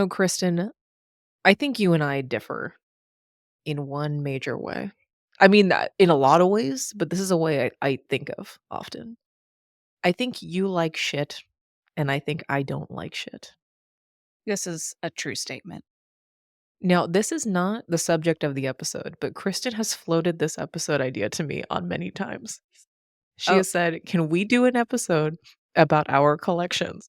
Kristen, I think you and I differ in one major way. I mean, in a lot of ways, but this is a way I think of often. I think you like shit, and I think I don't like shit. This is a true statement. Now, this is not the subject of the episode, but Kristen has floated this episode idea to me on many times. She Oh, has said, "Can we do an episode about our collections?"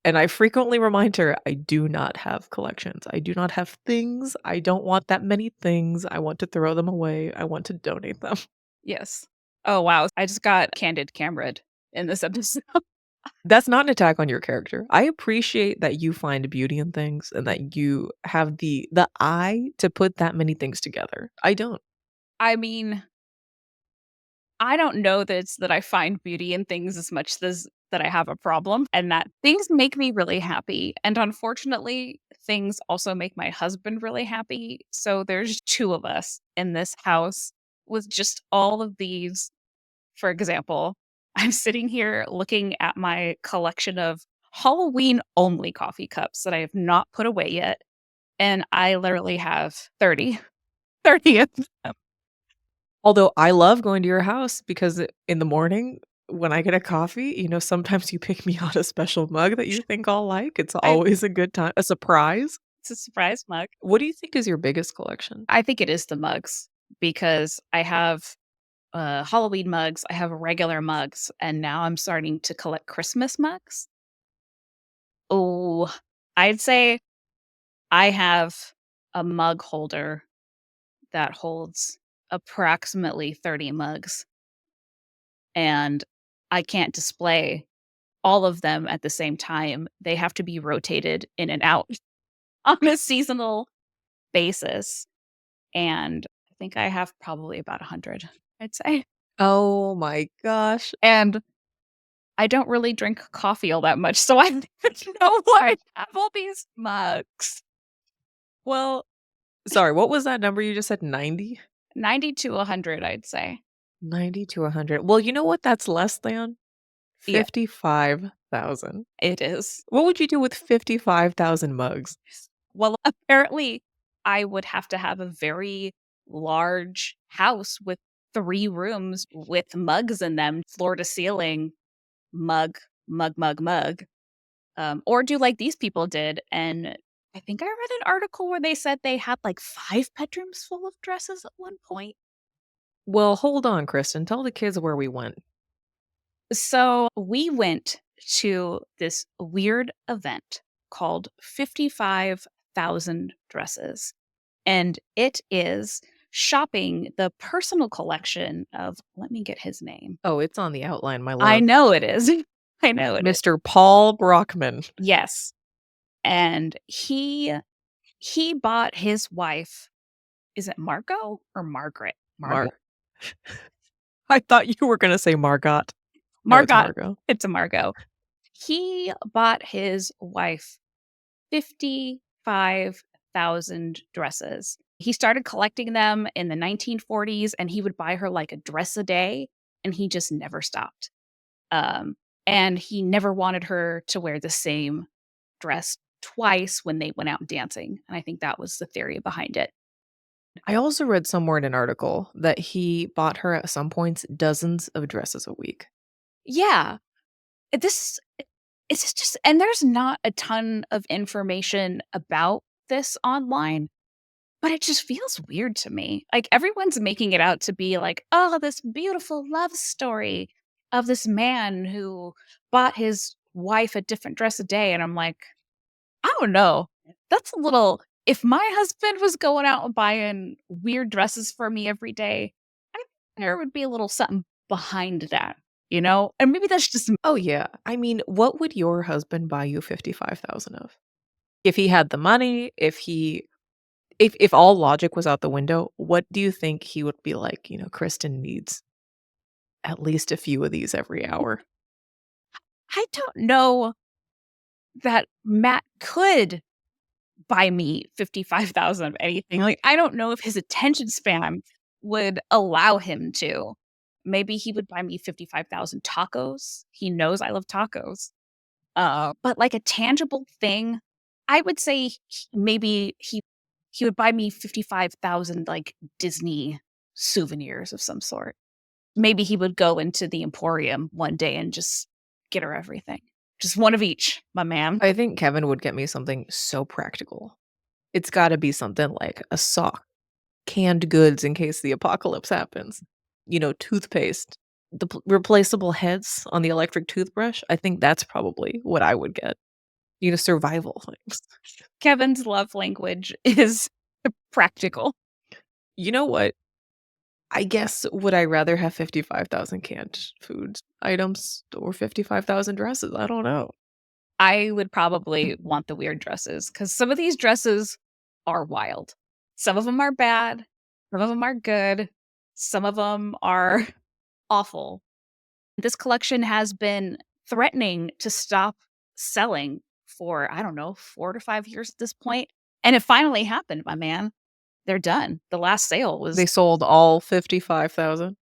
And I frequently remind her, I do not have collections. I do not have things. I don't want that many things. I want to throw them away. I want to donate them. yes. Oh, wow. I just got candid camera'd in this episode. That's not an attack on your character. I appreciate that you find beauty in things and that you have the eye to put that many things together. I don't. I mean, I don't know that it's that I find beauty in things as much as that I have a problem and that things make me really happy. And unfortunately, things also make my husband really happy. So there's two of us in this house with just all of these. For example, I'm sitting here looking at my collection of Halloween only coffee cups that I have not put away yet. And I literally have 30 of them. Although I love going to your house because in the morning when I get a coffee, sometimes you pick me out a special mug that you think I'll like. It's I, always a good time, a surprise. it's a surprise mug. What do you think is your biggest collection? I think it is the mugs because I have Halloween mugs, I have regular mugs, and now I'm starting to collect Christmas mugs. Oh, I'd say I have a mug holder that holds approximately 30 mugs, and I can't display all of them at the same time. They have to be rotated in and out on a seasonal basis, and I think I have probably about 100, I'd say. Oh my gosh. And I don't really drink coffee all that much, so I don't know why I have all these mugs. Well, sorry, what was that number you just said? 90? 90 to 100, I'd say. 90 to 100. Well, you know what that's less than? Yeah, 55,000. it is. What would you do with 55,000 mugs? Well, apparently, I would have to have a very large house with 3 rooms with mugs in them, floor to ceiling, mug, mug. Or do like these people did, and I think I read an article where they said they had, like, 5 bedrooms full of dresses at one point. Well, hold on, Kristen. Tell the kids where we went. So, we went to this weird event called 55,000 Dresses, and it is shopping the personal collection of let me get his name. Oh, it's on the outline, my I love. know it is. I know it is. Mr. Paul Brockman. Yes, and he bought his wife. Is it Margot or Margaret? Mar Margot. I thought you were gonna say Margot. No, it's Margot. Margot. It's a Margot. He bought his wife 55,000 dresses. He started collecting them in the 1940s, and he would buy her, like, a dress a day, and he just never stopped. Um, and he never wanted her to wear the same dress twice when they went out dancing, and I think that was the theory behind it. I also read somewhere in an article that he bought her at some points dozens of dresses a week. Yeah. This it's just and there's not a ton of information about this online, but it just feels weird to me. Like, everyone's making it out to be like, "Oh, this beautiful love story of this man who bought his wife a different dress a day," and I'm like, "I don't know. That's a little if my husband was going out and buying weird dresses for me every day, I think there would be a little something behind that, you know? And maybe that's just Oh, yeah. I mean, what would your husband buy you 55,000 of? If he had the money, if all logic was out the window, what do you think he would be like, Kristen needs at least a few of these every hour? I don't know that Matt could buy me 55,000 of anything. Like, I don't know if his attention span would allow him to. Maybe he would buy me 55,000 tacos. He knows I love tacos. But like a tangible thing I would say maybe he would buy me 55,000, like, Disney souvenirs of some sort. Maybe he would go into the Emporium one day and just get her everything. Just one of each, my man. I think Kevin would get me something so practical. It's gotta be something like a sock, canned goods in case the apocalypse happens, toothpaste, the replaceable heads on the electric toothbrush. I think that's probably what I would get. Survival things. Kevin's love language is practical. You know what? I guess would I rather have 55,000 canned food items or 55,000 dresses? I don't know. I would probably want the weird dresses because some of these dresses are wild. Some of them are bad, some of them are good, some of them are awful. This collection has been threatening to stop selling for, I don't know, 4 to 5 years at this point, and it finally happened, my man. They're done. The last sale was They sold all 55,000.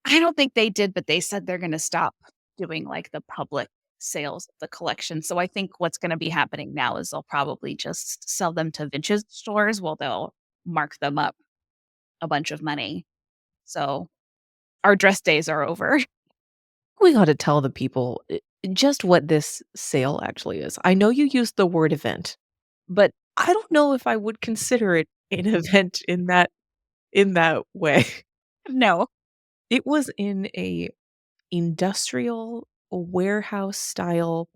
I don't think they did, but they said they're gonna stop doing, like, the public sales of the collection, so I think what's gonna be happening now is they'll probably just sell them to vintage stores while they'll mark them up a bunch of money. So, our dress days are over. We gotta tell the people just what this sale actually is. I know you used the word event, but I don't know if I would consider it an event in that way. No. It was in a industrial warehouse style.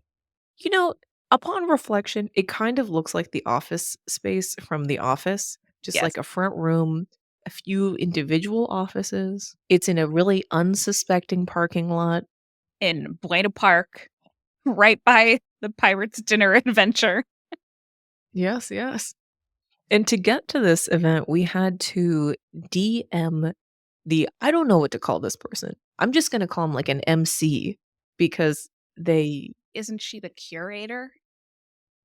You know, upon reflection, it kind of looks like the office space from The Office, just Yes. like a front room, a few individual offices. It's in a really unsuspecting parking lot. In Buena Park, right by the Pirates Dinner Adventure. Yes, yes. And to get to this event, we had to DM I don't know what to call this person. I'm just gonna call him like an MC because they Isn't she the curator?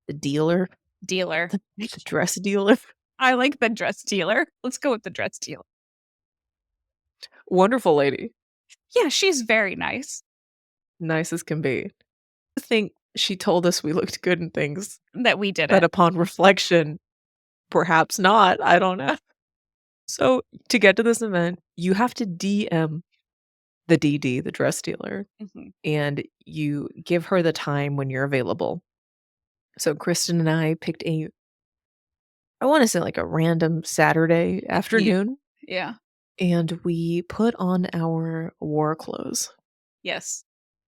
the dealer, Dealer. the dress dealer, I like the dress dealer. Let's go with the dress dealer. wonderful lady, Yeah, she's very nice. nice as can be. I think she told us we looked good in things That we did that it. upon reflection, perhaps not, I don't know. So, to get to this event, you have to DM the DD, the dress dealer, Mhm. and you give her the time when you're available. So, Kristen and I picked I wanna say, like, a random Saturday Ye afternoon, yeah. and we put on our war clothes. Yes.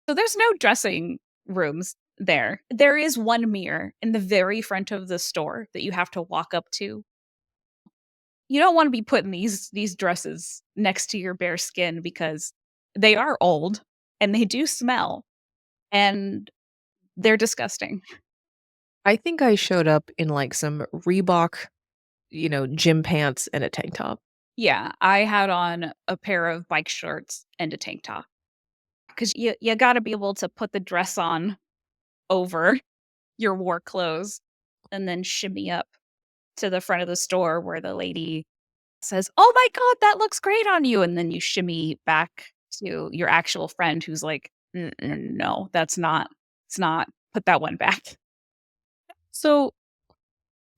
So there's no dressing rooms there. There is one mirror in the very front of the store that you have to walk up to. You don't wanna be putting these dresses next to your bare skin because they are old and they do smell, and they're disgusting. I think I showed up in, like, some Reebok, gym pants and a tank top. Yeah, I had on a pair of bike shorts and a tank top because you gotta be able to put the dress on over your war clothes and then shimmy up to the front of the store where the lady says, "Oh my god, that looks great on you," and then you shimmy back to your actual friend who's like, No, it's not. Put that one back." So,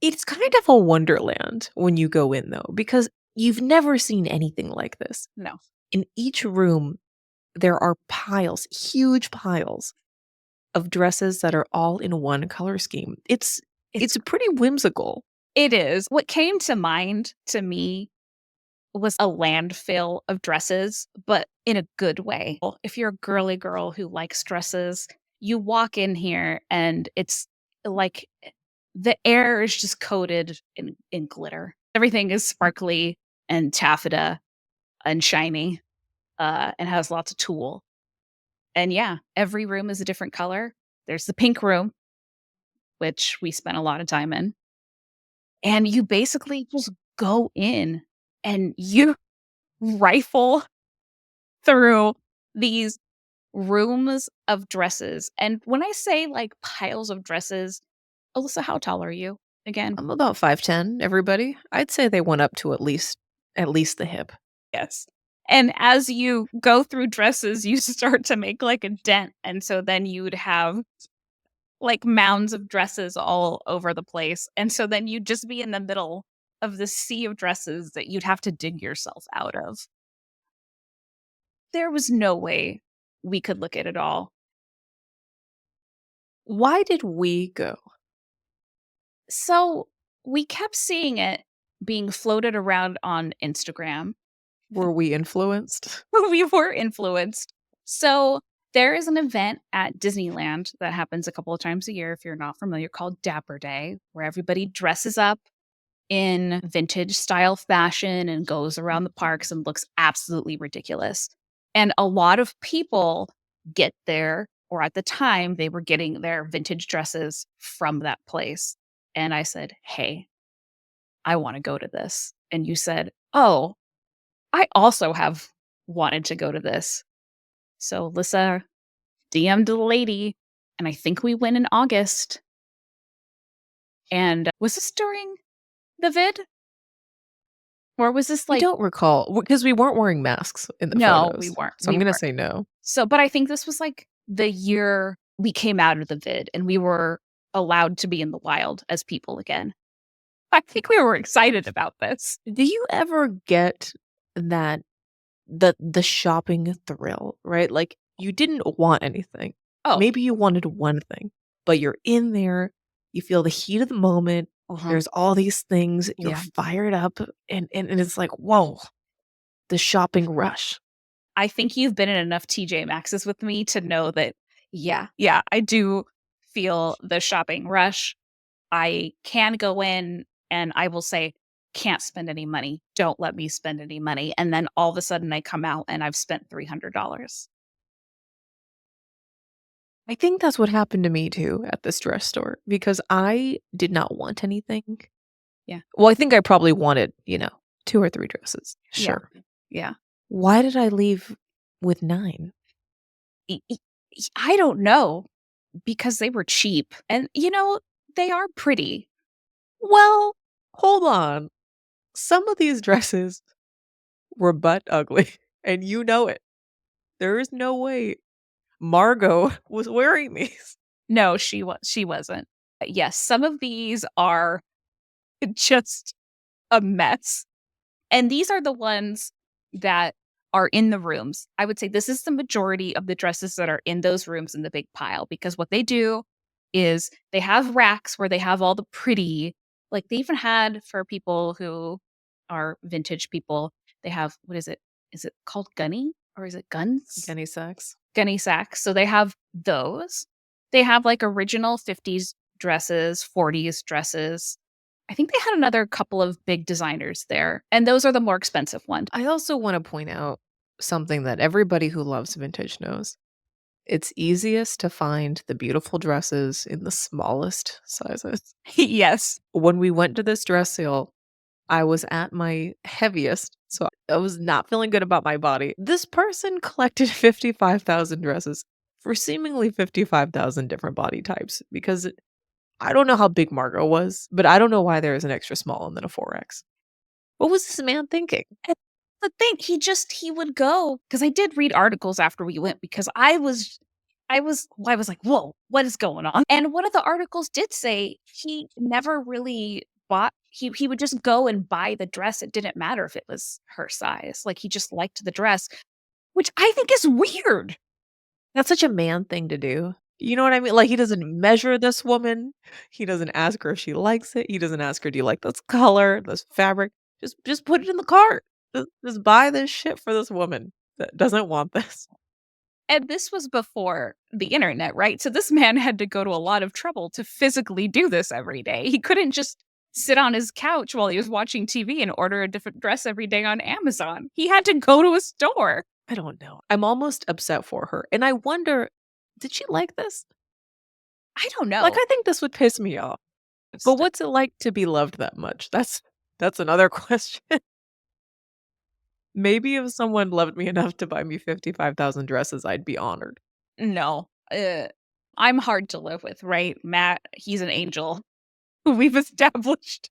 it's kind of a wonderland when you go in, though, because you've never seen anything like this. No. In each room, there are piles, huge piles of dresses that are all in one color scheme. It's It's pretty whimsical. it is. What came to mind to me was a landfill of dresses, but in a good way. Well, if you're a girly girl who likes dresses, you walk in here and it's like the air is just coated in glitter. Everything is sparkly and taffeta and shiny, and has lots of tulle. And yeah, every room is a different color. There's the pink room, which we spent a lot of time in. And you basically just go in and you rifle through these rooms of dresses. And when I say like piles of dresses, Alyssa, how tall are you again? I'm about 5'10", everybody. I'd say they went up to at least the hip. Yes. And as you go through dresses, you start to make like a dent. And so then you would have like mounds of dresses all over the place. And so then you'd just be in the middle of this sea of dresses that you'd have to dig yourself out of. There was no way we could look at it all. Why did we go? So we kept seeing it being floated around on Instagram. Were we influenced? We were influenced. So there is an event at Disneyland that happens a couple of times a year, if you're not familiar, called Dapper Day, where everybody dresses up in vintage style fashion and goes around the parks and looks absolutely ridiculous. And a lot of people get there, or at the time, they were getting their vintage dresses from that place. And I said, "Hey, I want to go to this." And you said, "Oh, I also have wanted to go to this." So Alyssa DM'd the lady, and I think we went in August. And was this during the vid? Or was this I like don't recall because we weren't wearing masks in the no, we photos. weren't. So I'm We gonna weren't. say no. So, but I think this was like the year we came out of the vid and we were allowed to be in the wild as people again. I think we were excited about this. Do you ever get that the shopping thrill, right? Like you didn't want anything. Oh, Maybe you wanted one thing, but you're in there, you feel the heat of the moment. uh-huh. There's all these things, you're Yeah. fired up and it's like, whoa, the shopping rush. I think you've been in enough TJ Maxx's with me to know that, yeah, I do feel the shopping rush. I can go in and I will say, can't spend any money. Don't let me spend any money. And then all of a sudden I come out and I've spent $300. I think that's what happened to me too at this dress store because I did not want anything. Yeah. Well, I think I probably wanted, 2 or 3 dresses. Yeah. Sure. Yeah. Why did I leave with 9? E- e- I don't know because they were cheap and, they are pretty. Well, hold on. Some of these dresses were butt ugly, and you know it. There is no way Margot was wearing these. No, she wasn't. Yes, some of these are just a mess. And these are the ones that are in the rooms. I would say this is the majority of the dresses that are in those rooms in the big pile because what they do is they have racks where they have all the pretty, like they even had for people who are vintage people, they have what is it? Is it called gunny or is it guns? Kenny Sachs. Gunny sacks. So they have those. They have like original 50s dresses, 40s dresses. I think they had another couple of big designers there, and those are the more expensive ones. I also wanna point out something that everybody who loves vintage knows. It's easiest to find the beautiful dresses in the smallest sizes. Yes. When we went to this dress sale, I was at my heaviest, so I was not feeling good about my body. This person collected 55,000 dresses for seemingly 55,000 different body types because I don't know how big Margot was, but I don't know why there is an extra small and then a 4X. What was this man thinking? And the thing, he would go because I did read articles after we went because I was like, "Whoa, what is going on?" And one of the articles did say he never really bought he would just go and buy the dress. It didn't matter if it was her size. Like he just liked the dress, which I think is weird. That's such a man thing to do. You know what I mean? Like, he doesn't measure this woman. He doesn't ask her if she likes it. He doesn't ask her, "Do you like this color, this fabric?" Just put it in the cart. Just buy this shit for this woman that doesn't want this. And this was before the internet, right? So this man had to go to a lot of trouble to physically do this every day. He couldn't just sit on his couch while he was watching TV and order a different dress every day on Amazon. He had to go to a store. I don't know. I'm almost upset for her, and I wonder, did she like this? I don't Like, know. I think this would piss me off. But what's it like to be loved that much? That's another question. Maybe if someone loved me enough to buy me 55,000 dresses, I'd be honored. No. I'm hard to live with, right? Matt, he's an angel. We've established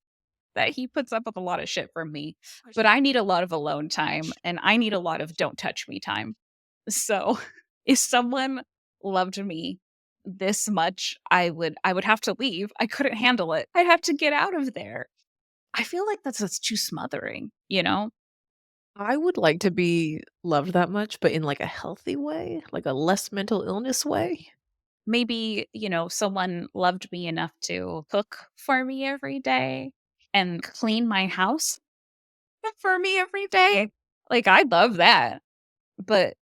that he puts up with a lot of shit from me, but I need a lot of alone time and I need a lot of don't touch me time. So if someone loved me this much, I would have to leave. I couldn't handle it. I'd have to get out of there. I feel like that's too smothering, you know? I would like to be loved that much, but in, like, a healthy way, like a less mental illness way. Maybe, someone loved me enough to cook for me every day and clean my house for me every day. Like, I love that. But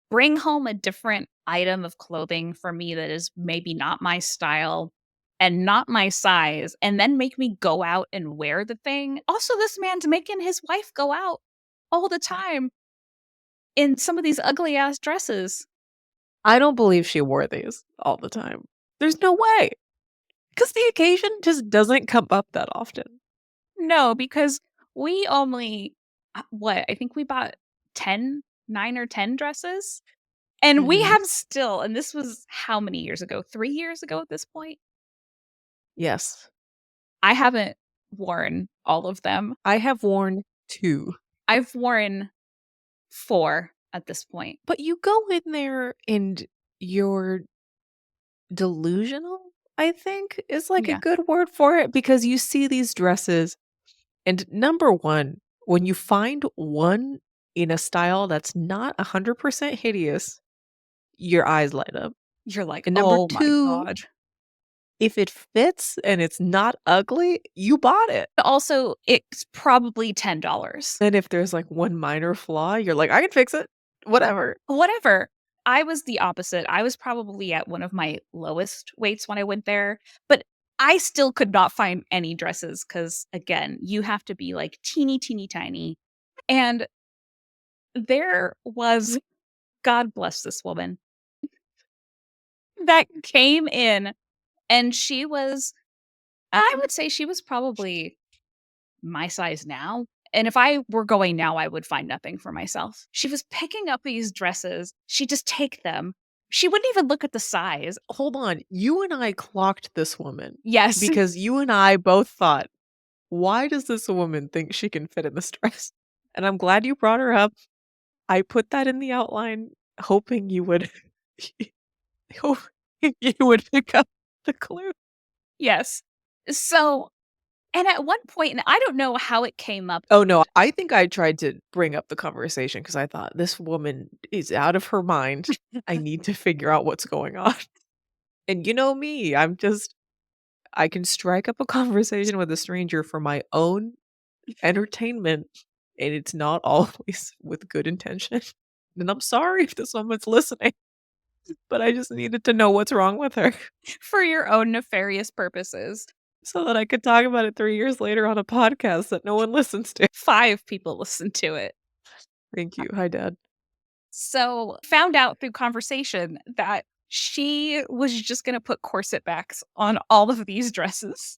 bring home a different item of clothing for me that is maybe not my style and not my size, and then make me go out and wear the thing. Also, this man's making his wife go out all the time in some of these ugly ass dresses. I don't believe she wore these all the time. There's no way, because the occasion just doesn't come up that often. No, because we only what? I think we bought 10, 9 or 10 dresses, and we Mhm. have still and this was how many years ago? 3 years ago at this point? Yes. I haven't worn all of them. I have worn 2. I've worn 4 at this point. But you go in there and you're delusional, I think, is, like, a Yeah, good word for it, because you see these dresses and number 1, when you find one in a style that's not 100% hideous, your eyes light up. you're like, And number "Oh my 2, god." if it fits and it's not ugly, you bought it. Also, it's probably $10. And if there's, like, one minor flaw, you're like, "I can fix it. Whatever." Whatever. I was the opposite. I was probably at one of my lowest weights when I went there, but I still could not find any dresses because, again, you have to be, like, teeny, teeny, tiny, and there was God bless this woman, that came in, and she was I would say she was probably my size now, and if I were going now, I would find nothing for myself. She was picking up these dresses, she'd just take them. She wouldn't even look at the size. Hold on, you and I clocked this woman Yes. because you and I both thought, "Why does this woman think she can fit in this dress?" And I'm glad you brought her up. I put that in the outline hoping you would hoping you would pick up the clue. Yes. So and at one point, and I don't know how it came up. Oh, no, I think I tried to bring up the conversation because I thought, "This woman is out of her mind. I need to figure out what's going on." And you know me, I can strike up a conversation with a stranger for my own entertainment, and it's not always with good intention. And I'm sorry if this woman's listening, but I just needed to know what's wrong with her For your own nefarious purposes. so that I could talk about it 3 years later on a podcast that no one listens to. 5 people listen to it. Thank you. Hi, Dad. So, found out through conversation that she was just gonna put corset backs on all of these dresses.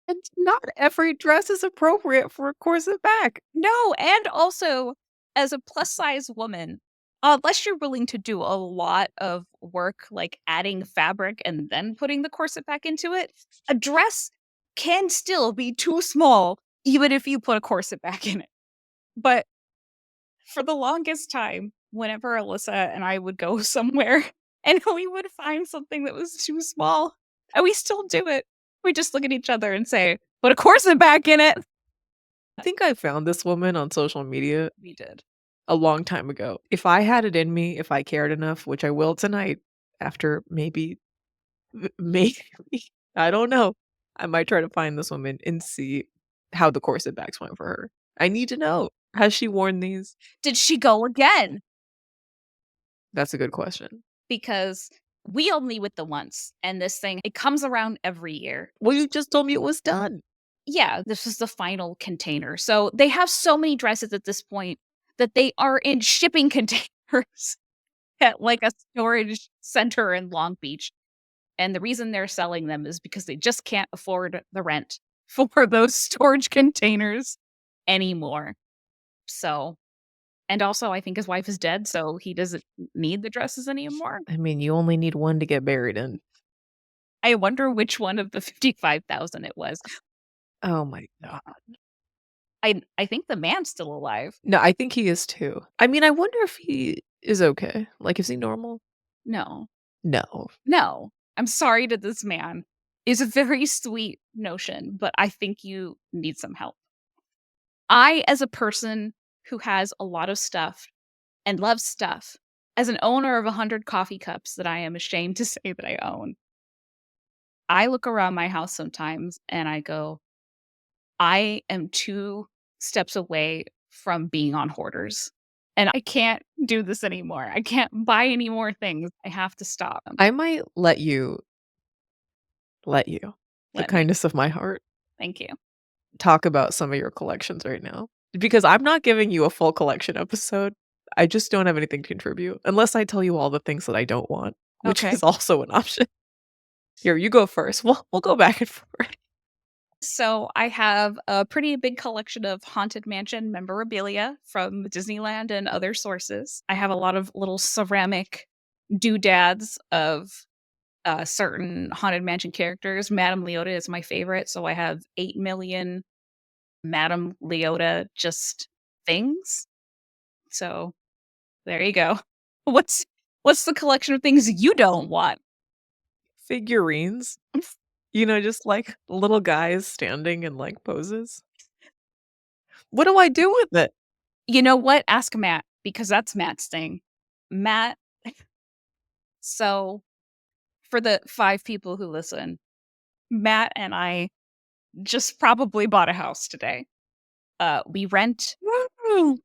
And not every dress is appropriate for a corset back. No, and also, as a plus size woman, unless you're willing to do a lot of work, like adding fabric and then putting the corset back into it, a dress can still be too small, even if you put a corset back in it. But for the longest time, whenever Alyssa and I would go somewhere and we would find something that was too small, and we still do it, we just look at each other and say, put a corset back in it. I think I found this woman on social media We did. a long time ago. If I had it in me, if I cared enough, which I will tonight after maybe I don't know. I might try to find this woman and see how the corset backs went for her. I need to know. Has she worn these? Did she go again? That's a good question. Because we only with the once, and this thing, it comes around every year. Well, you just told me it was done. Yeah, this was the final container. So they have so many dresses at this point that they are in shipping containers at like a storage center in Long Beach. And the reason they're selling them is because they just can't afford the rent for those storage containers anymore. So, and also I think his wife is dead, so he doesn't need the dresses anymore. I mean, you only need one to get buried in. I wonder which one of the 55,000 it was. Oh my god. I think the man's still alive. No, I think he is too. I mean, I wonder if he is okay. Like, is he normal? No. No. No, I'm sorry to this man. It's a very sweet notion, but I think you need some help. I, as a person who has a lot of stuff and loves stuff, as an owner of 100 coffee cups that I am ashamed to say that I own, I look around my house sometimes and I go, I am 2 steps away from being on Hoarders, and I can't do this anymore. I can't buy any more things. I have to stop. I might let you, the Let me. kindness of my heart, Thank you. talk about some of your collections right now. Because I'm not giving you a full collection episode. I just don't have anything to contribute unless I tell you all the things that I don't want, which Okay. is also an option. Here, you go first. We'll go back and forth. So I have a pretty big collection of Haunted Mansion memorabilia from Disneyland and other sources. I have a lot of little ceramic doodads of certain Haunted Mansion characters. Madame Leota is my favorite, so I have 8 million Madame Leota just things. So there you go. What's what's the collection of things you don't want? Figurines, just like little guys standing in like poses. What do I do with it? You know what? Ask Matt because that's Matt's thing. Matt, so for the 5 people who listen, Matt and I just probably bought a house today. We rent. Woo!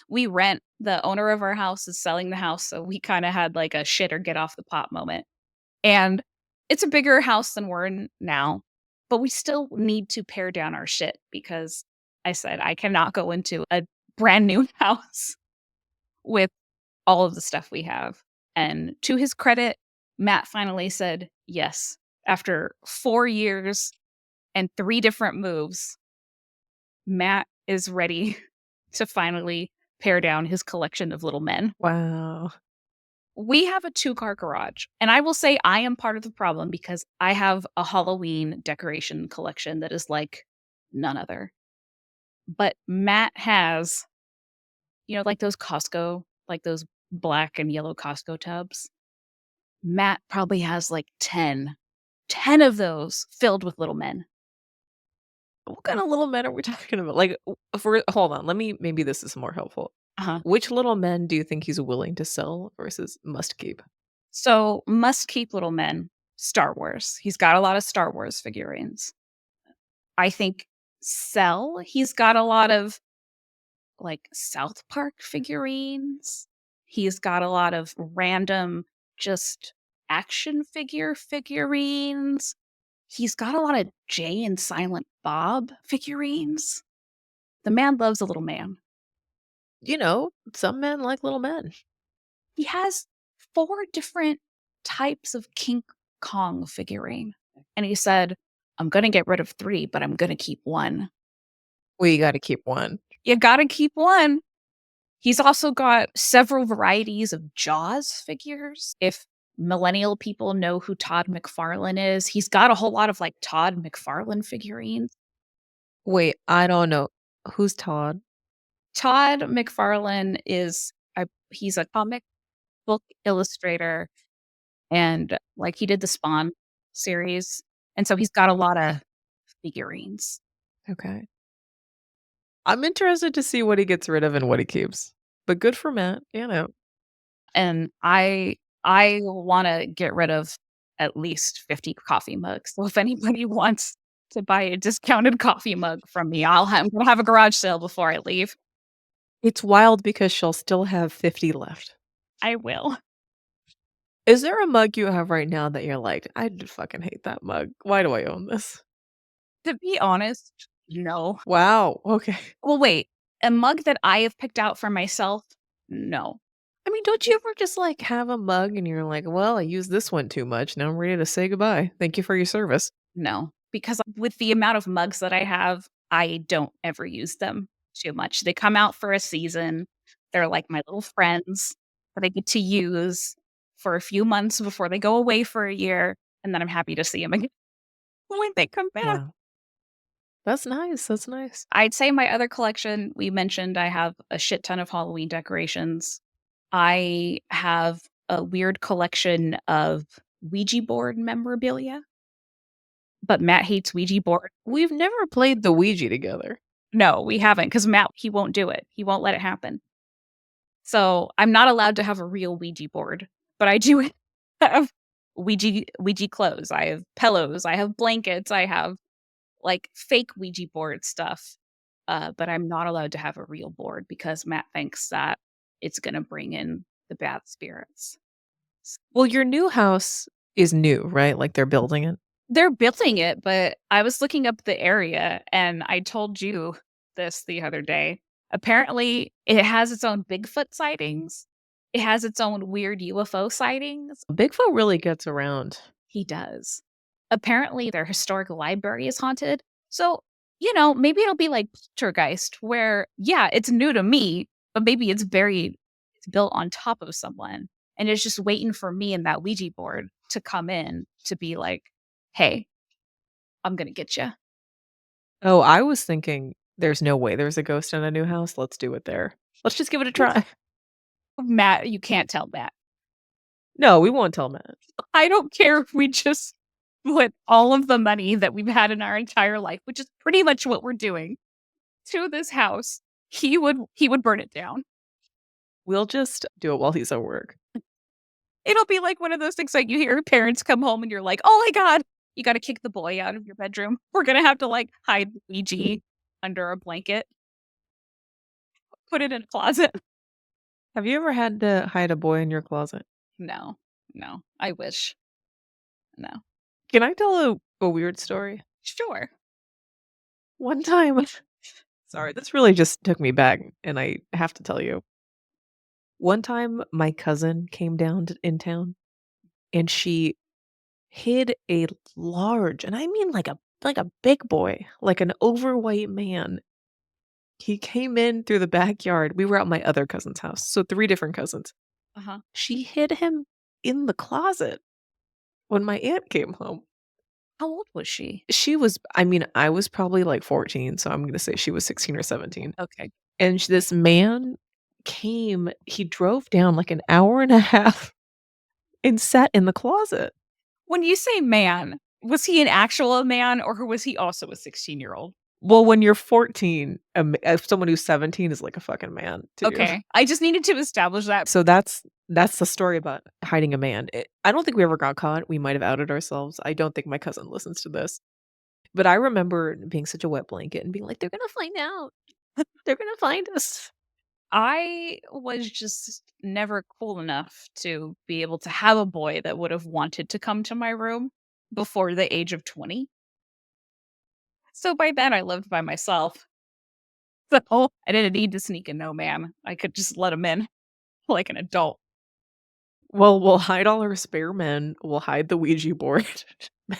We rent. The owner of our house is selling the house, so we kinda had, like, a shit or get off the pot moment. And it's a bigger house than we're in now, but we still need to pare down our shit because I said I cannot go into a brand new house with all of the stuff we have. And to his credit, Matt finally said yes. After 4 years and 3 different moves, Matt is ready to finally pare down his collection of little men. Wow. We have a 2-car garage, and I will say I am part of the problem because I have a Halloween decoration collection that is like none other. But Matt has, like those Costco, like those black and yellow Costco tubs. Matt probably has like 10 of those filled with little men. What kind of little men are we talking about? Like, if we're hold on, let me maybe this is more helpful. Uh-huh. Which little men do you think he's willing to sell versus must keep? So, must keep little men, Star Wars. He's got a lot of Star Wars figurines. I think sell, he's got a lot of like South Park figurines. He's got a lot of random just action figurines. He's got a lot of Jay and Silent Bob figurines. The man loves a little man. Some men like little men. He has 4 different types of King Kong figurine, and he said, "I'm gonna get rid of 3, but I'm gonna keep 1." We gotta keep one. You gotta keep 1. He's also got several varieties of Jaws figures. If millennial people know who Todd McFarlane is, he's got a whole lot of, like, Todd McFarlane figurines. Wait, I don't know. Who's Todd? Todd McFarlane is he's a comic book illustrator, and, like, he did the Spawn series, and so he's got a lotta figurines. Okay. I'm interested to see what he gets rid of and what he keeps. But good for Matt. And I wanna get rid of at least 50 coffee mugs. So if anybody wants to buy a discounted coffee mug from me, I'm gonna have a garage sale before I leave. It's wild because she'll still have 50 left. I will. Is there a mug you have right now that you're like, "I fucking hate that mug. Why do I own this?" To be honest, no. Wow, okay. Well, wait, a mug that I have picked out for myself? No. I mean, don't you ever just, like, have a mug and you're like, "Well, I used this one too much. Now I'm ready to say goodbye. Thank you for your service." No, because with the amount of mugs that I have, I don't ever use them too much. They come out for a season. They're like my little friends that I get to use for a few months before they go away for a year, and then I'm happy to see them again when they come back. Wow. That's nice, that's nice. I'd say my other collection, we mentioned I have a shit ton of Halloween decorations. I have a weird collection of Ouija board memorabilia, but Matt hates Ouija board. We've never played the Ouija together. No, we haven't because Matt, he won't do it. He won't let it happen. So I'm not allowed to have a real Ouija board, but I do have Ouija clothes. I have pillows. I have blankets. I have like fake Ouija board stuff. But I'm not allowed to have a real board because Matt thinks that it's going to bring in the bad spirits. Well, your new house is new, right? Like, they're building it? They're building it, but I was looking up the area and I told you this the other day. Apparently, it has its own Bigfoot sightings. It has its own weird UFO sightings. Bigfoot really gets around. He does. Apparently, their historic library is haunted. So, maybe it'll be like Poltergeist, where, yeah, it's new to me, but maybe it's built on top of someone. And it's just waiting for me and that Ouija board to come in to be like, hey, I'm gonna get you. Oh, I was thinking there's no way there's a ghost in a new house. Let's do it there. Let's just give it a try. Matt, you can't tell Matt. No, we won't tell Matt. I don't care if we just put all of the money that we've had in our entire life, which is pretty much what we're doing, to this house. He would burn it down. We'll just do it while he's at work. It'll be like one of those things like you hear parents come home and you're like, "Oh my god, you gotta kick the boy out of your bedroom. We're gonna have to like hide the Ouija under a blanket, put it in a closet." Have you ever had to hide a boy in your closet? No, no, I wish. No. Can I tell a weird story? Sure. One time, sorry, this really just took me back, and I have to tell you. One time, my cousin came down in town, and she hid a large, and I mean like a big boy, like an overweight man. He came in through the backyard. We were at my other cousin's house, so 3 different cousins. Uh-huh. She hid him in the closet when my aunt came home. How old was she? She was I mean, I was probably, like, 14, so I'm gonna say she was 16 or 17. Okay. And this man came he drove down, like, an hour and a half and sat in the closet. When you say man, was he an actual man or was he also a 16-year-old? Well, when you're 14, someone who's 17 is like a fucking man to you. Okay. I just needed to establish that. So that's the story about hiding a man. I don't think we ever got caught. We might have outed ourselves. I don't think my cousin listens to this. But I remember being such a wet blanket and being like, "They're gonna find out. They're gonna find us." I was just never cool enough to be able to have a boy that would have wanted to come to my room before the age of 20. So by then I lived by myself. So I didn't need to sneak in no man. I could just let him in like an adult. Well, we'll hide all our spare men. We'll hide the Ouija board.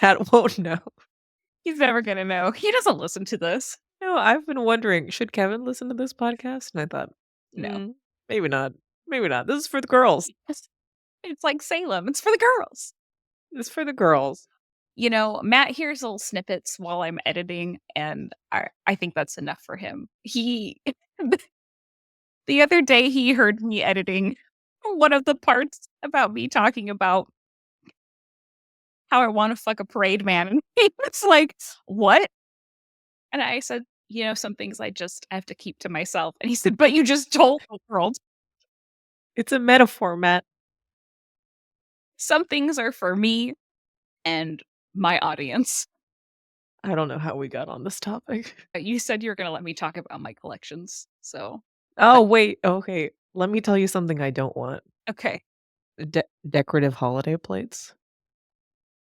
Matt won't know. He's never gonna know. He doesn't listen to this. No, I've been wondering, should Kevin listen to this podcast? And I thought, No. maybe not. Maybe not. This is for the girls. It's like Salem. It's for the girls. It's for the girls. Matt hears little snippets while I'm editing, and I think that's enough for him. The other day, he heard me editing one of the parts about me talking about how I want to fuck a parade man. And he was like, "What?" And I said, some things I have to keep to myself. And he said, "But you just told the world. It's a metaphor, Matt. Some things are for me and my audience." I don't know how we got on this topic. You said you were going to let me talk about my collections. So, Oh, wait. Okay. Let me tell you something I don't want. okay. Decorative holiday plates.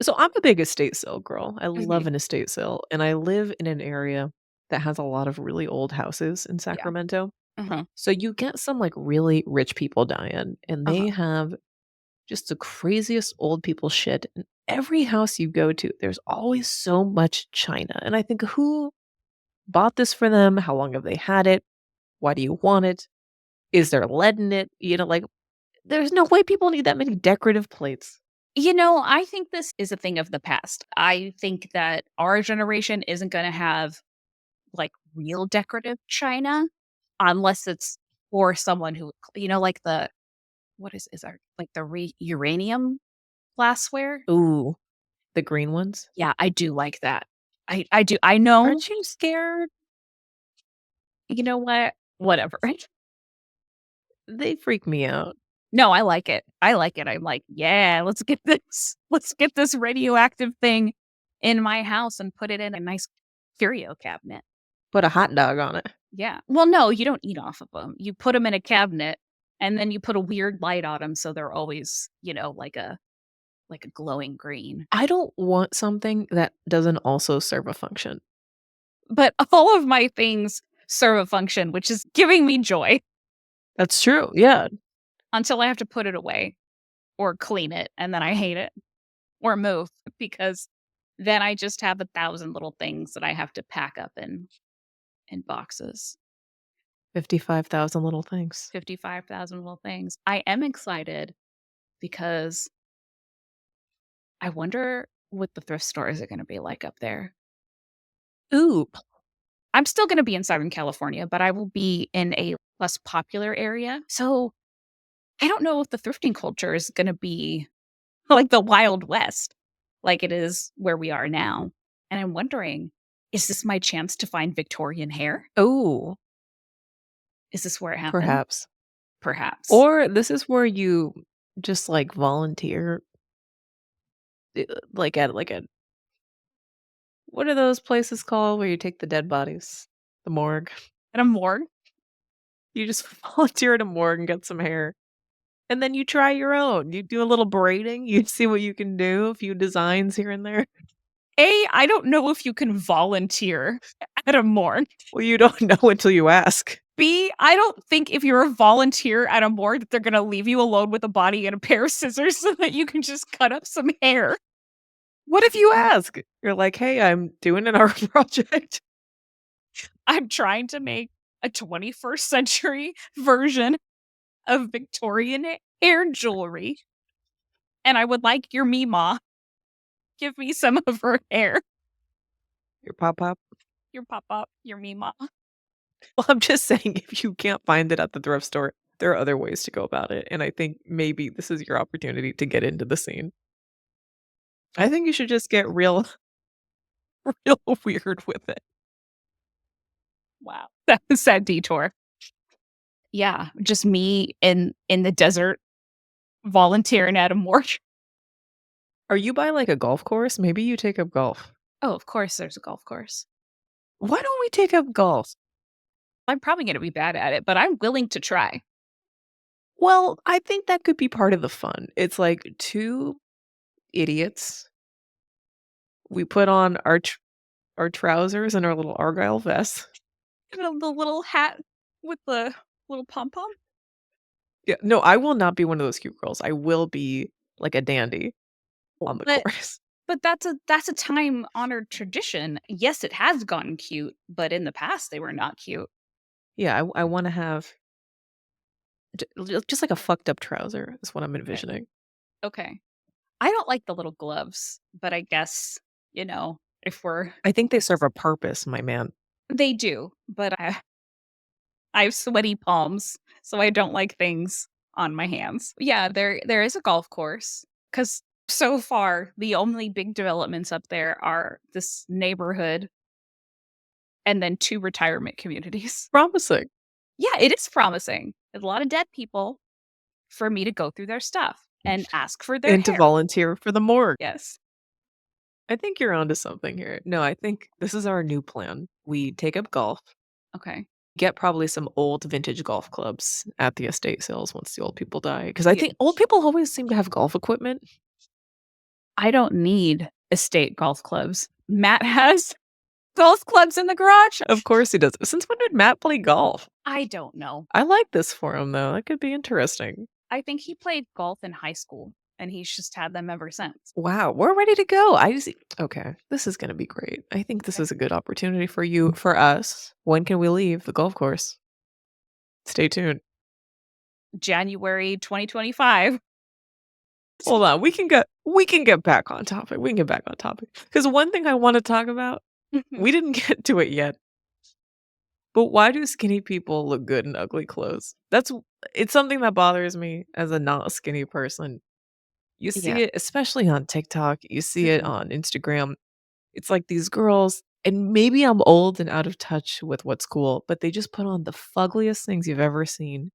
So I'm a big estate sale girl. I love Mhm. an estate sale, and I live in an area that has a lot of really old houses in Yeah. Sacramento. Uh-huh. So you get some like really rich people dying, and Uh-huh. they have just the craziest old people shit. And every house you go to, there's always so much china. And I think, who bought this for them? How long have they had it? Why do you want it? Is there lead in it? Like, there's no way people need that many decorative plates. I think this is a thing of the past. I think that our generation isn't going to have like real decorative china unless it's for someone who, like what is our like the uranium glassware? Ooh, the green ones? Yeah, I do like that. I do. I know. Aren't you scared? You know what? Whatever. They freak me out. No, I like it. I like it. I'm like, yeah, let's get this. Let's get this radioactive thing in my house and put it in a nice curio cabinet. Put a hot dog on it. Yeah. Well, no, you don't eat off of them. You put them in a cabinet and then you put a weird light on them so they're always, like a glowing green. I don't want something that doesn't also serve a function. But all of my things serve a function, which is giving me joy That's true, yeah. until I have to put it away or clean it and then I hate it or move because then I just have 1,000 little things that I have to pack up in boxes. 55,000 little things. 55,000 little things. I am excited because I wonder what the thrift stores are gonna be like up there. Ooh, I'm still gonna be in Southern California, but I will be in a less popular area. So I don't know if the thrifting culture is gonna be like the Wild West, like it is where we are now. And I'm wondering, is this my chance to find Victorian hair? ooh, Is this where it happened? perhaps. Perhaps. Or this is where you just, like, volunteer, like, at what are those places called where you take the dead bodies? The morgue. At a morgue? You just volunteer at a morgue and get some hair, and then you try your own. You do a little braiding, you see what you can do, a few designs here and there. I don't know if you can volunteer at a morgue. Well, you don't know until you ask. B, I don't think if you're a volunteer at a morgue that they're gonna leave you alone with a body and a pair of scissors so that you can just cut up some hair. What if you ask? You're like, "Hey, I'm doing an art project." I'm trying to make a 21st century version of Victorian hair jewelry, and I would like your Meemaw. Give me some of her hair. Your pop-up. Your pop-up, your Meemaw. Well, I'm just saying if you can't find it at the thrift store, there are other ways to go about it, and I think maybe this is your opportunity to get into the scene. I think you should just get real real weird with it. Wow. That was that detour. Yeah, just me in the desert volunteering at a morgue. Are you by, like, a golf course? Maybe you take up golf. Oh, of course there's a golf course. Why don't we take up golf? I'm probably gonna be bad at it, but I'm willing to try. Well, I think that could be part of the fun. It's like 2 idiots. We put on our trousers and our little argyle vests. The little hat with the little pom-pom? Yeah, no, I will not be one of those cute girls. I will be like a dandy on the But course. but that's a time-honored tradition. Yes, it has gotten cute, but in the past, they were not cute. Yeah, I wanna have just like a fucked up trouser is what I'm Okay. envisioning. Okay. I don't like the little gloves, but I guess, if we're I think they serve a purpose, my man. they do, but I have sweaty palms, so I don't like things on my hands. Yeah, there is a golf course because so far the only big developments up there are this neighborhood and then 2 retirement communities. Promising. Yeah, it is promising. There's a lot of dead people for me to go through their stuff and ask for their And to hair. volunteer for the morgue. Yes. I think you're onto something here. No, I think this is our new plan. We take up golf, Okay. get probably some old vintage golf clubs at the estate sales once the old people die. Because I Yeah. think old people always seem to have golf equipment. I don't need estate golf clubs. Matt has golf clubs in the garage. Of course he does. Since when did Matt play golf? I don't know. I like this for him, though. That could be interesting. I think he played golf in high school, and he's just had them ever since. Wow, we're ready to go. I just okay, this is gonna be great. I think this Okay. is a good opportunity for you, for us. When can we leave the golf course? Stay tuned. January 2025. Hold on, we can get back on topic. We can get back on topic. Because one thing I want to talk about, we didn't get to it yet, But why do skinny people look good in ugly clothes? It's something that bothers me as a not skinny person. You Yeah. see it especially on TikTok, you see it Mhm. on Instagram. It's like these girls and maybe I'm old and out of touch with what's cool, but they just put on the fuggliest things you've ever seen,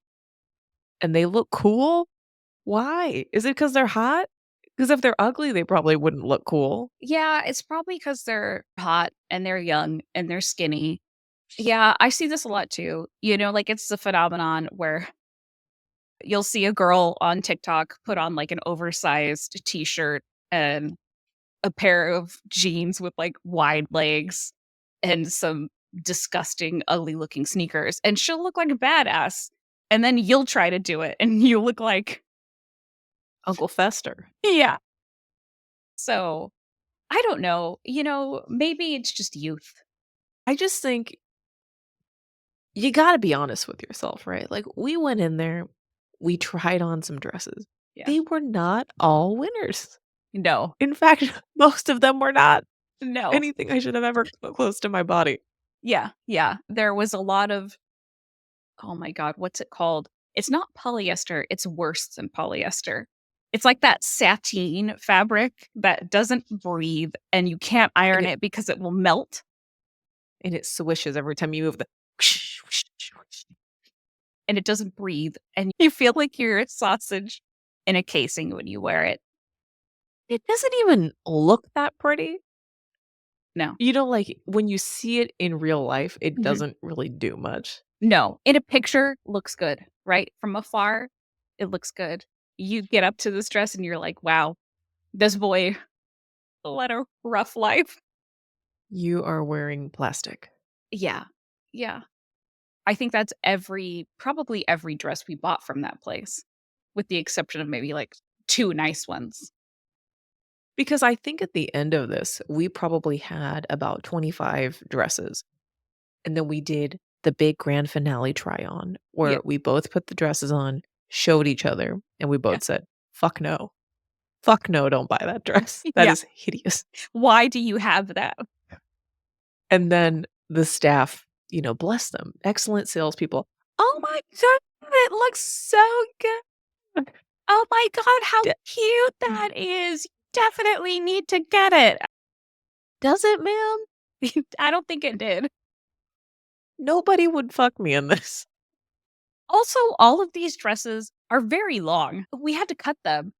and they look cool? Why? Is it because 'cause they're hot? Because if they're ugly, they probably wouldn't look cool. Yeah, it's probably because 'cause they're hot and they're young and they're skinny. Yeah, I see this a lot too. Like, it's a phenomenon where you'll see a girl on TikTok put on, like, an oversized T-shirt and a pair of jeans with, like, wide legs and some disgusting, ugly-looking sneakers, and she'll look like a badass, and then you'll try to do it, and you look like Uncle Fester. yeah. So, I don't know, maybe it's just youth. I just think you gotta be honest with yourself, right? Like, we went in there, we tried on some dresses. Yeah. They were not all winners. No. In fact, most of them were not No. anything I should have ever put close to my body. Yeah, yeah. There was a lot of oh my god, what's it called? It's not polyester, it's worse than polyester. It's like that sateen fabric that doesn't breathe and you can't And iron it it because it will melt and it swishes every time you move the and it doesn't breathe and you feel like you're a sausage in a casing when you wear it. it doesn't even look that pretty. No. Like, when you see it in real life, it Mhm. doesn't really do much. No. In a picture, looks good, right? From afar, it looks good. You get up to this dress and you're like, "Wow, this boy led a rough life." You are wearing plastic. Yeah. Yeah. I think that's probably every dress we bought from that place, with the exception of maybe, like, 2 nice ones. Because I think at the end of this, we probably had about 25 dresses, and then we did the big grand finale try on, Yeah, where we both put the dresses on, showed each other, and we yeah. both said, "Fuck no. Fuck no, don't buy that dress. That Yeah. is hideous." Why do you have that? And then the staff, bless them, excellent salespeople. "Oh my god, it looks so good." Oh my god, how D cute that is. Definitely need to get it. "Does it, ma'am? I don't think it did. Nobody would fuck me in this." Also, all of these dresses are very long. We had to cut them.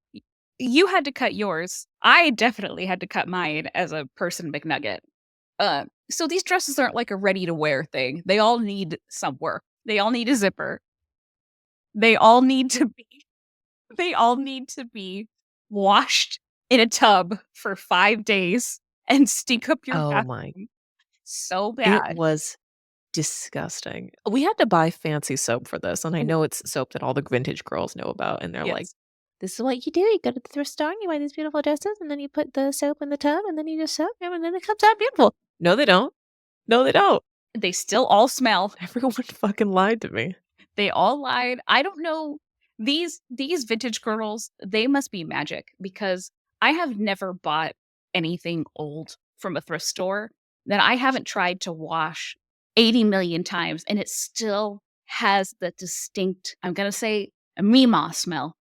You had to cut yours. I definitely had to cut mine as a person McNugget. So these dresses aren't like a ready to wear thing. They all need some work. They all need a zipper. They all need to be they all need to be washed in a tub for 5 days and stink up your Oh my bathroom so It bad. was disgusting. We had to buy fancy soap for this, and I Mm, know it's soap that all the vintage girls know about, and they're like, yes. "This is what you do. You go to the thrift store and you buy these beautiful dresses, and then you put the soap in the tub, and then you just soak them, and then it comes out beautiful." No, they don't. No, they don't. They still all smell. Everyone fucking lied to me. They all lied. I don't know. These vintage girls, they must be magic because I have never bought anything old from a thrift store that I haven't tried to wash 80 million times and it still has the distinct, I'm gonna say, a Mima smell,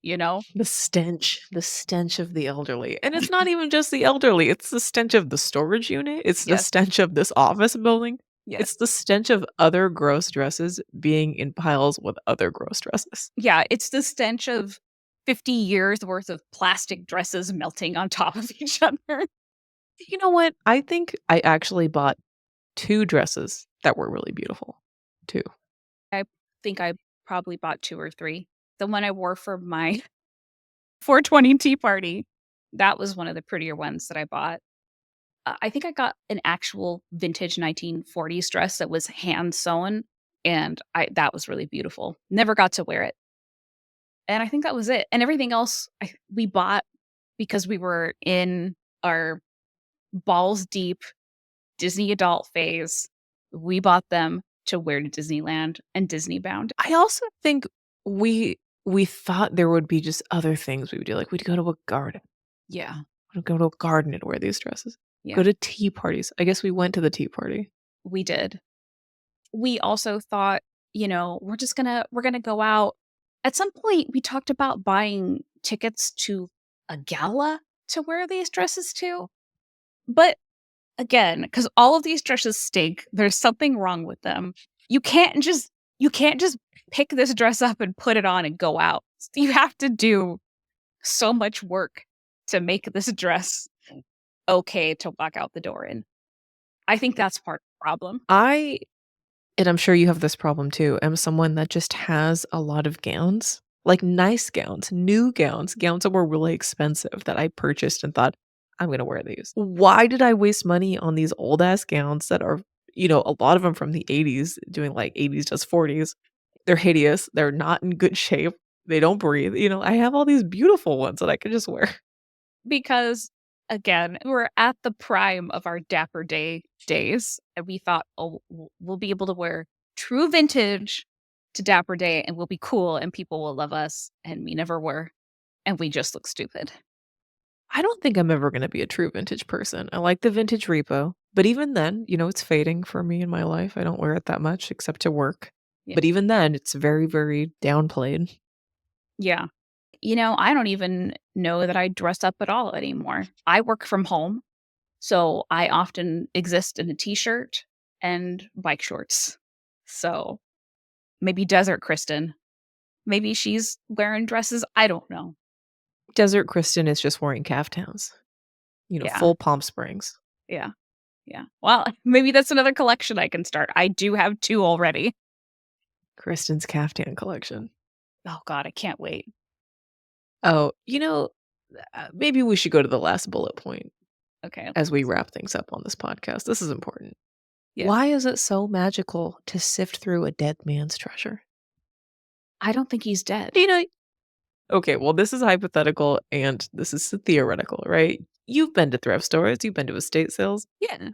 you know? The stench of the elderly. And it's not even just the elderly, it's the stench of the storage unit, it's the Yes. stench of this office building, Yes. it's the stench of other gross dresses being in piles with other gross dresses. Yeah, it's the stench of 50 years worth of plastic dresses melting on top of each other. You know what? I think I actually bought 2 dresses that were really beautiful. 2. I think I probably bought 2 or 3. The one I wore for my 420 tea party, that was one of the prettier ones that I bought. I think I got an actual vintage 1940s dress that was hand sewn, and I that was really beautiful. Never got to wear it. And I think that was it. And everything else we bought because we were in our balls deep Disney adult phase. We bought them to wear to Disneyland and Disney bound. I also think we thought there would be just other things we would do, like, we'd go to a garden. Yeah. We'd go to a garden and wear these dresses. Yeah. Go to tea parties. I guess we went to the tea party. We did. we also thought, we're gonna go out. At some point, we talked about buying tickets to a gala to wear these dresses to. But again, because all of these dresses stink, there's something wrong with them. You can't just you can't just pick this dress up and put it on and go out. You have to do so much work to make this dress okay to walk out the door in. I think that's part of the problem. I and I'm sure you have this problem too, am someone that just has a lot of gowns, like nice gowns, new gowns, gowns that were really expensive that I purchased and thought, "I'm gonna wear these." Why did I waste money on these old ass gowns that are, a lot of them from the '80s, doing like '80s just '40s. They're hideous, they're not in good shape, they don't breathe, I have all these beautiful ones that I could just wear. Because, again, we're at the prime of our Dapper Day days, and we thought, "Oh, we'll be able to wear true vintage to Dapper Day, and we'll be cool, and people will love us," and we never were, and we just look stupid. I don't think I'm ever gonna be a true vintage person. I like the vintage repo, but even then, it's fading for me in my life. I don't wear it that much except to work. Yeah. But even then, it's very, very downplayed. Yeah. I don't even know that I dress up at all anymore. I work from home, so I often exist in a t-shirt and bike shorts. So, maybe Desert Kristen. Maybe she's wearing dresses, I don't know. Desert Kristen is just wearing caftans, Yeah, full Palm Springs. yeah, yeah. Well, maybe that's another collection I can start. I do have 2 already. Kristen's caftan collection. Oh god, I can't wait. Oh, maybe we should go to the last bullet point Okay. as we wrap things up on this podcast. This is important. Yeah. Why is it so magical to sift through a dead man's treasure? I don't think he's dead. You know, Okay, well, this is hypothetical and this is theoretical, right? You've been to thrift stores, you've been to estate sales, Yeah.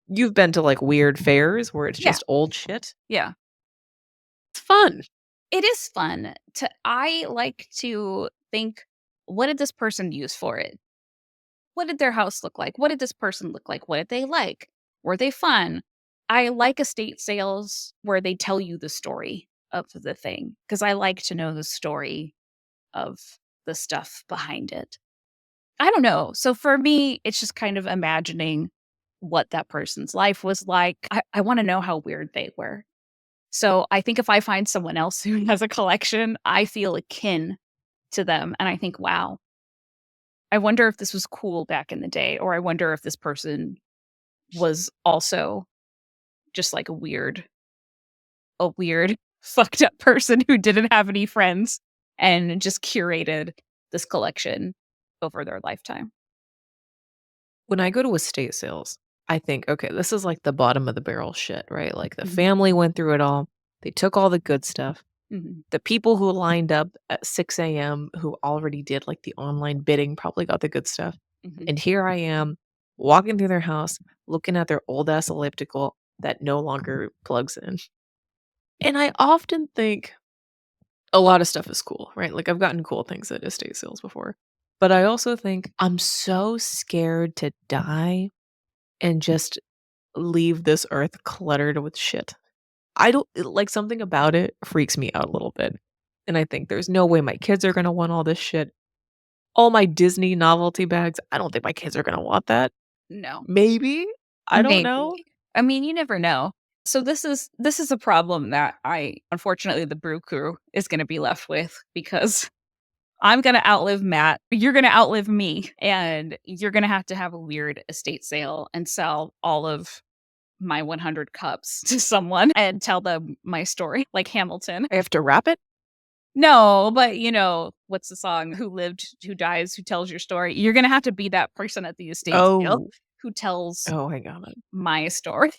you've been to like weird fairs where it's Yeah. just old shit. Yeah. It's fun. It is fun to I like to think, "What did this person use for it? What did their house look like? What did this person look like? What did they like? Were they fun?" I like estate sales where they tell you the story of the thing because I like to know the story of the stuff behind it. I don't know. So for me, it's just kind of imagining what that person's life was like. I wanna know how weird they were. So I think if I find someone else who has a collection, I feel akin to them, and I think, "Wow, I wonder if this was cool back in the day," or I wonder if this person was also just like a weird, fucked up person who didn't have any friends and just curated this collection over their lifetime. When I go to estate sales, I think, okay, this is like the bottom of the barrel shit, right? Like the Mhm, family went through it all. They took all the good stuff. mhm, The people who lined up at 6 a.m., who already did like the online bidding, probably got the good stuff. mhm. And here I am walking through their house, looking at their old ass elliptical that no longer plugs in. And I often think a lot of stuff is cool, right? Like I've gotten cool things at estate sales before. But I also think I'm so scared to die and just leave this earth cluttered with shit. I don't like something about it freaks me out a little bit. And I think there's no way my kids are going to want all this shit. All my Disney novelty bags, I don't think my kids are going to want that. No, Maybe? I don't maybe. know. I mean, you never know. So this is a problem that I unfortunately, the brew crew is gonna be left with because I'm gonna outlive Matt, you're gonna outlive me, and you're gonna have a weird estate sale and sell all of my 100 cups to someone and tell them my story like Hamilton. I have to wrap it? No, but what's the song? Who lived, who dies, who tells your story? You're gonna have to be that person at the estate sale Oh. who tells Oh, I got it. my story.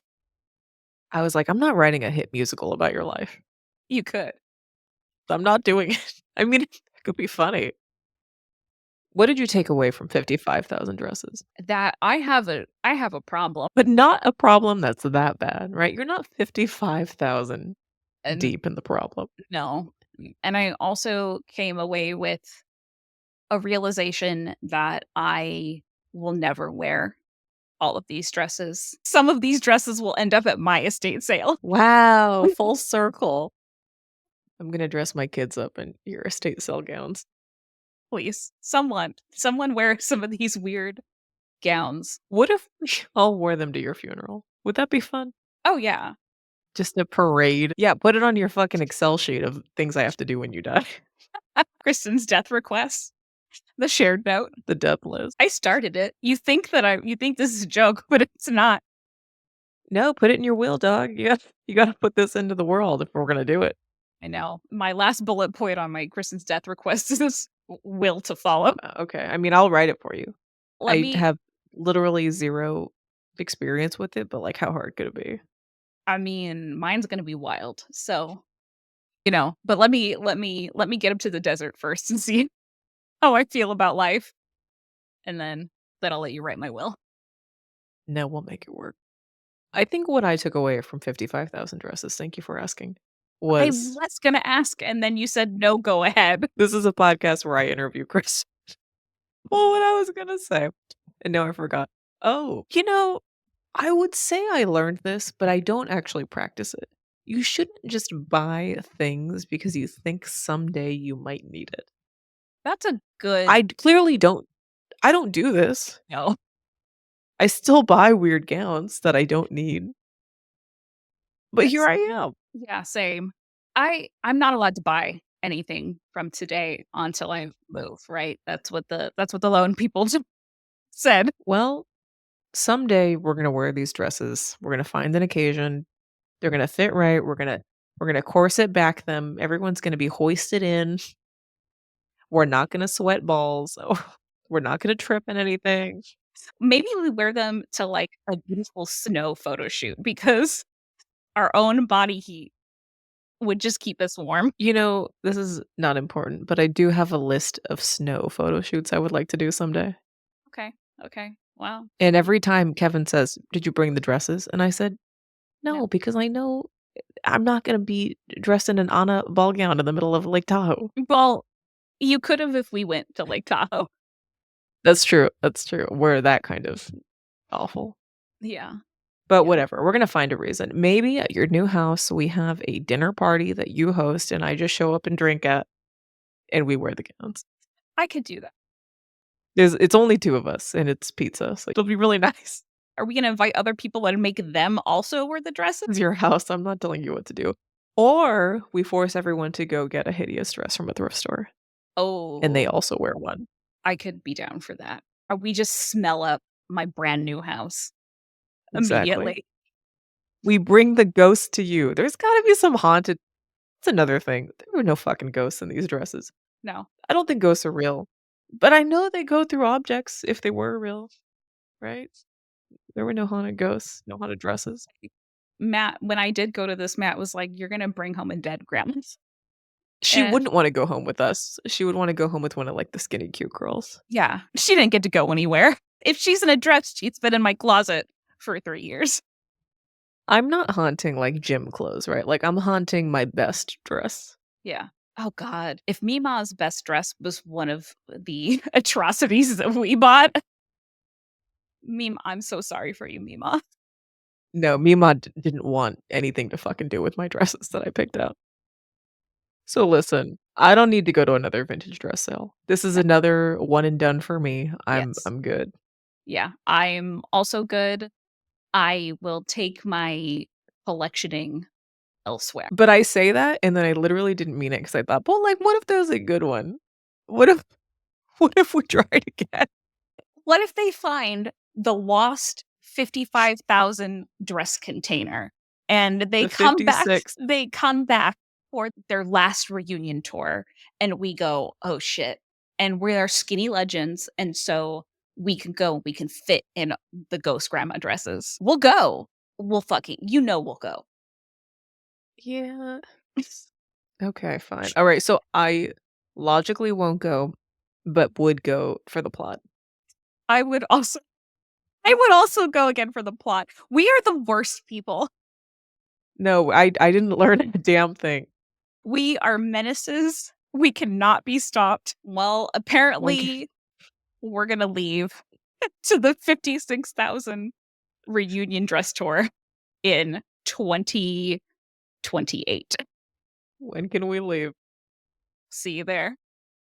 I was like, I'm not writing a hit musical about your life. You could. I'm not doing it. I mean, it could be funny. What did you take away from 55,000 dresses? That I have a problem, But not a problem that's that bad, right? You're not 55,000 and deep in the problem. no. And I also came away with a realization that I will never wear. all of these dresses. Some of these dresses will end up at my estate sale. Wow, full circle. I'm gonna dress my kids up in your estate sale gowns. Please, someone wear some of these weird gowns. What if we all wore them to your funeral? Would that be fun? Oh, yeah. Just a parade. Yeah, put it on your fucking Excel sheet of things I have to do when you die. Kristen's death request, the shared note. The death list. I started it. You think this is a joke, but it's not. No, put it in your will, dog. You gotta put this into the world if we're gonna do it. I know. My last bullet point on my Kristen's death request is will to follow. Okay. I mean, I'll write it for you. Let I me have literally 0 experience with it, but, like, how hard could it be? I mean, mine's gonna be wild. So, but let me get up to the desert first and see how I feel about life. And then I'll let you write my will. No, we'll make it work. I think what I took away from 55,000 dresses, thank you for asking, I was was gonna ask, and then you said, "No, go ahead." this is a podcast where I interview Chris. Well, what I was gonna say, and now I forgot. Oh, I would say I learned this, but I don't actually practice it. You shouldn't just buy things because you think someday you might need it. That's a good Clearly don't. I don't do this. no. I still buy weird gowns that I don't need, but here It's I am. yeah, same. I'm not allowed to buy anything from today until I move, right? That's what the loan people said. Well, someday we're gonna wear these dresses. We're gonna find an occasion. They're gonna fit right. We're gonna corset back them. Everyone's gonna be hoisted in. We're not gonna sweat balls. We're not gonna trip in anything. Maybe we wear them to, like, a beautiful snow photo shoot because our own body heat would just keep us warm. This is not important, but I do have a list of snow photo shoots I would like to do someday. Okay, okay. Wow. And every time Kevin says, "Did you bring the dresses?" And I said, No. "No, because I know I'm not gonna be dressed in an Anna ball gown in the middle of Lake Tahoe." Well, you could've if we went to Lake Tahoe. That's true, that's true. We're that kind of awful. Yeah, But yeah. whatever, we're gonna find a reason. Maybe at your new house, we have a dinner party that you host and I just show up and drink at, and we wear the gowns. I could do that. It's only 2 of us, and it's pizza, so it'll be really nice. Are we gonna invite other people and make them also wear the dresses? It's your house, I'm not telling you what to do. Or we force everyone to go get a hideous dress from a thrift store, and they Oh, also wear one. I could be down for that. Or we just smell up my brand new house Exactly. immediately. We bring the ghost to you. There's gotta be some haunted That's another thing. There were no fucking ghosts in these dresses. No. I don't think ghosts are real, but I know they go through objects if they were real, right? There were no haunted ghosts, no haunted dresses. Matt, when I did go to this, Matt was like, "You're gonna bring home a dead grandma." She And wouldn't wanna go home with us. She would wanna go home with one of, like, the skinny cute girls. yeah, she didn't get to go anywhere. If she's in a dress, she's been in my closet for 3 years. I'm not haunting, like, gym clothes, right? Like, I'm haunting my best dress. Yeah. Oh god. If Mima's best dress was one of the atrocities that we bought, I'm so sorry for you, Mima. No, Mima didn't want anything to fucking do with my dresses that I picked out. So listen, I don't need to go to another vintage dress sale. This is No. another one and done for me. I'm Yes. I'm good. Yeah. I'm also good. I will take my collectioning elsewhere. But I say that, and then I literally didn't mean it because I thought, "Well, like, what if there's a good one? What if what if we try it again?" What if they find the lost 55,000 dress container and The 56. they come back for their last reunion tour and we go, "Oh shit." And we're skinny legends and so we can fit in the ghost grandma dresses. We'll go. We'll go. Yeah. Okay, fine. Alright, so I logically won't go, but would go for the plot. I would also I would also go again for the plot. We are the worst people. No, I didn't learn a damn thing. We are menaces. We cannot be stopped. Well, Like, apparently, we're gonna leave. to the 56,000 reunion dress tour in 2028. When can we leave? See you there.